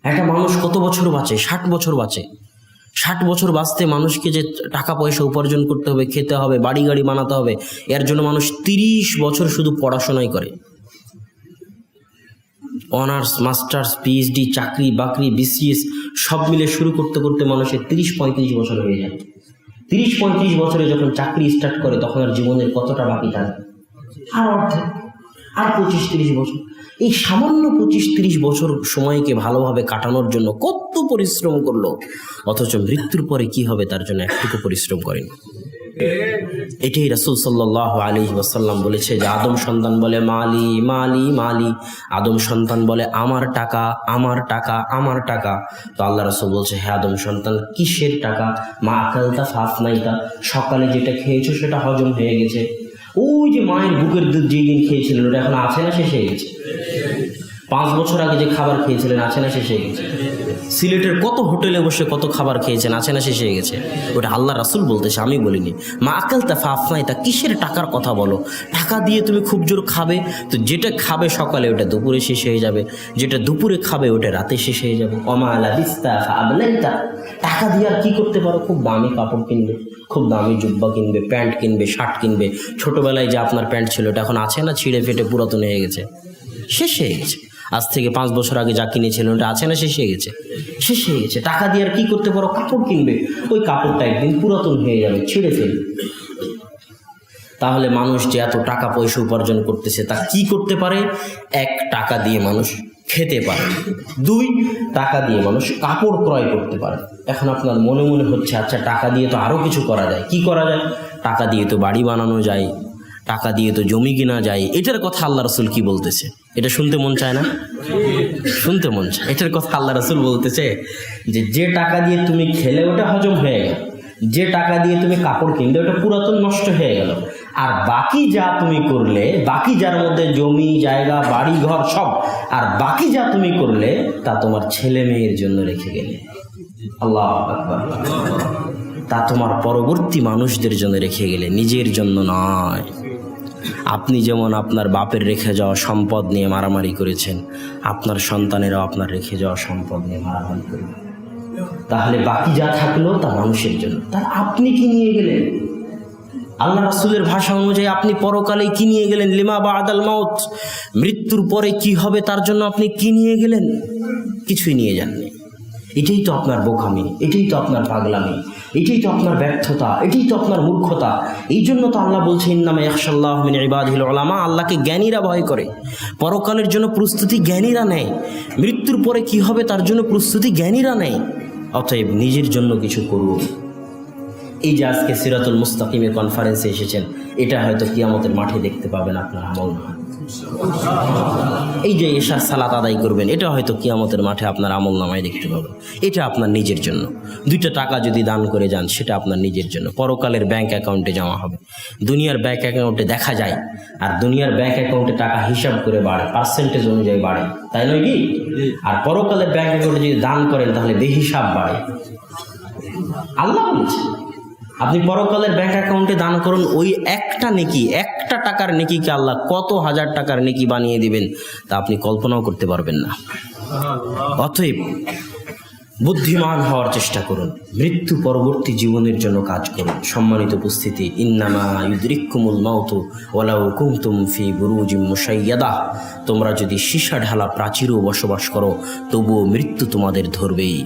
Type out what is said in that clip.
একটা মানুষ কত বছর বাঁচে? 60 বছর বাঁচে। 60 বছর বাঁচতে মানুষকে যে টাকা পয়সা উপার্জন করতে হবে, খেতে হবে, বাড়ি গাড়ি বানাতে হবে, এর জন্য মানুষ 30 বছর শুধু পড়াশোনাই করে। অনার্স, মাস্টার্স, পিএইচডি, চাকরি বাকরি, বিসিএস সব মিলে শুরু করতে করতে মানুষের 30-35 বছর হয়ে যায়। 30-35 বছরে যখন চাকরি স্টার্ট করে তখন আর জীবনের কতটা বাকি থাকে? আর অর্ধেক, আর 25-30 বছর। এই সামান্য 25-30 বছর সময়কে ভালোভাবে কাটানোর জন্য কত পরিশ্রম করলো, অথচ মৃত্যুর পরে কি হবে তার জন্য একটুকু পরিশ্রম করেনি। এটাই রাসূল সাল্লাল্লাহু আলাইহি ওয়াসাল্লাম বলেছে যে আদম সন্তান বলে মালি মালি মালি, আদম সন্তান বলে আমার টাকা আমার টাকা আমার টাকা। তো আল্লাহ রাসূল বলছে, হ্যাঁ আদম সন্তান, কিসের টাকা? মা আকালতা ফাফনাইতা, সকালে যেটা খেয়েছো সেটা হজম হয়ে গেছে। ওই যে মায়ের বুকের দুধ যেই দিন খেয়েছিলেন ওটা এখন আছে না শেষ হয়ে গেছে? 5 বছর আগে যে খাবার খেয়েছিলেন আছে না শেষ হয়ে গেছে? সিলেটের কত হোটেলে বসে কত খাবার খেয়েছেন আছে না শেষ হয়ে গেছে? ওটা আল্লাহ রাসূল বলতেছে, আমি বলিনি। মা আকালতা ফাফনাইতা, কিসের টাকার কথা বলো? টাকা দিয়ে তুমি খুব জোর খাবে, তো যেটা খাবে সকালে ওটা দুপুরে শেষ হয়ে যাবে, যেটা দুপুরে খাবে ওটা রাতে শেষ হয়ে যাবে। ওমা লাবিস্তা ফাআবলাইতা, টাকা দিয়ে আর কি করতে পারো? খুব দামি কাপড় কিনবে, খুব দামি জুব্বা কিনবে, প্যান্ট কিনবে, শার্ট কিনবে। ছোটবেলায় যে আপনার প্যান্ট ছিল ওটা এখন আছে না? ছিঁড়ে ফেটে পুরাতন হয়ে গেছে, শেষ হয়ে গেছে। আজ থেকে 5 বছর আগে যা কিনেছিলেন ওটা আছে না? শেষ হয়ে গেছে, শেষ হয়ে গেছে। টাকা দিয়ে আর কি করতে পারো? কাপড় কিনবে, ওই কাপড়টা একদিন পুরাতন হয়ে যাবে, ছিঁড়ে ফেলবে। তাহলে মানুষ যে এত টাকা পয়সা উপার্জন করতেছে তা কি করতে পারে? 1, টাকা দিয়ে মানুষ খেতে পারে। 2, টাকা দিয়ে মানুষ কাপড় ক্রয় করতে পারে। এখন আপনার মনে মনে হচ্ছে আচ্ছা টাকা দিয়ে তো আরো কিছু করা যায়। কি করা যায়? টাকা দিয়ে তো বাড়ি বানানো যায়, টাকা দিয়ে তো জমি কেনা যায়। এটার কথা আল্লাহ রাসূল কি বলতেছে? এটা শুনতে মন চায় না? শুনতে মন চায়। এটার কথা আল্লাহ রাসূল বলতেছে যে টাকা দিয়ে তুমি খেলে ওটা হজম হয়ে গেল, যে টাকা দিয়ে তুমি কাপড় কিনলে ওটা পুরাতন নষ্ট হয়ে গেল, আর বাকি যা তুমি করলে, বাকি যার মধ্যে জমি জায়গা বাড়ি ঘর সব, আর বাকি যা তুমি করলে তা তোমার ছেলে মেয়ের জন্য রেখে গেলে। আল্লাহু আকবার। তা তোমার পরবর্তী মানুষদের জন্য রেখে গেলে, নিজের জন্য নয়। আপনি যেমন আপনার বাপের রেখে যাওয়া সম্পদ নিয়ে মারামারি করেছেন, আপনার সন্তানেরাও আপনার রেখে যাওয়া সম্পদ নিয়ে মারামারি করবে। তাহলে বাকি যা থাকলো তা মানুষের জন্য। তা আপনি কি নিয়ে গেলেন? আল্লাহ রাসূলের ভাষা অনুযায়ী আপনি পরকালে কি নিয়ে গেলেন? লিমা বাদাল মাউত, মৃত্যুর পরে কি হবে তার জন্য আপনি কি নিয়ে গেলেন? কিছুই নিয়ে যাননি। এটাই তো আপনার বোকামি, এটাই তো আপনার পাগলামি, এটাই তো আপনার ব্যর্থতা, এটাই তো আপনার মূর্খতা। এই জন্য তো আল্লাহ বলছে ইন্নামা ইয়াখশাল্লাহু মিন ইবাদিহিল উলামা, আল্লাহকে জ্ঞানীরা ভয় করে। পরকালের জন্য প্রস্তুতি জ্ঞানীরা নেয়, মৃত্যুর পরে কি হবে তার জন্য প্রস্তুতি জ্ঞানীরা নেয়। অতএব নিজের জন্য কিছু করুন। এই যে আজকে সিরাতুল মুস্তাকিমে কনফারেন্সে এসেছেন, এটা হয়তো কিয়ামতের মাঠে দেখতে পাবেন আপনার আমলনামা। এই যে এশার সালাত আদায় করবেন, এটা হয়তো কিয়ামতের মাঠে আপনার আমলনামায় দেখতে পাবেন। এটা আপনার নিজের জন্য। 2টা টাকা যদি দান করে যান সেটা আপনার নিজের জন্য, পরকালের ব্যাংক অ্যাকাউন্টে জমা হবে। দুনিয়ার ব্যাংক অ্যাকাউন্টে দেখা যায়, আর দুনিয়ার ব্যাংক অ্যাকাউন্টে টাকা হিসাব করে বাড়ে, পার্সেন্টেজ অনুযায়ী বাড়ে, তাই নয় কি? আর পরকালের ব্যাংক অ্যাকাউন্টে যদি দান করেন তাহলে বেহিসাব বাড়ে। আল্লাহ বলছে আপনি পরকালের ব্যাংক অ্যাকাউন্টে দান করুন, ওই একটা নেকি, 1টা টাকার নেকিকে আল্লাহ কত হাজার টাকার নেকি বানিয়ে দিবেন তা আপনি কল্পনাও করতে পারবেন না। অতএব বুদ্ধিমান হওয়ার চেষ্টা করুন, মৃত্যু পরবর্তী জীবনের জন্য কাজ করুন। সম্মানিত উপস্থিতি, ইন্নামা ইউদরিকুমুল মাউতু ওয়ালাউ কুনতুম ফি বুরুজিম মুশাইয়াদা, তোমরা যদি সীসা ঢালা প্রাচীরেও বসবাস করো তবুও মৃত্যু তোমাদের ধরবেই।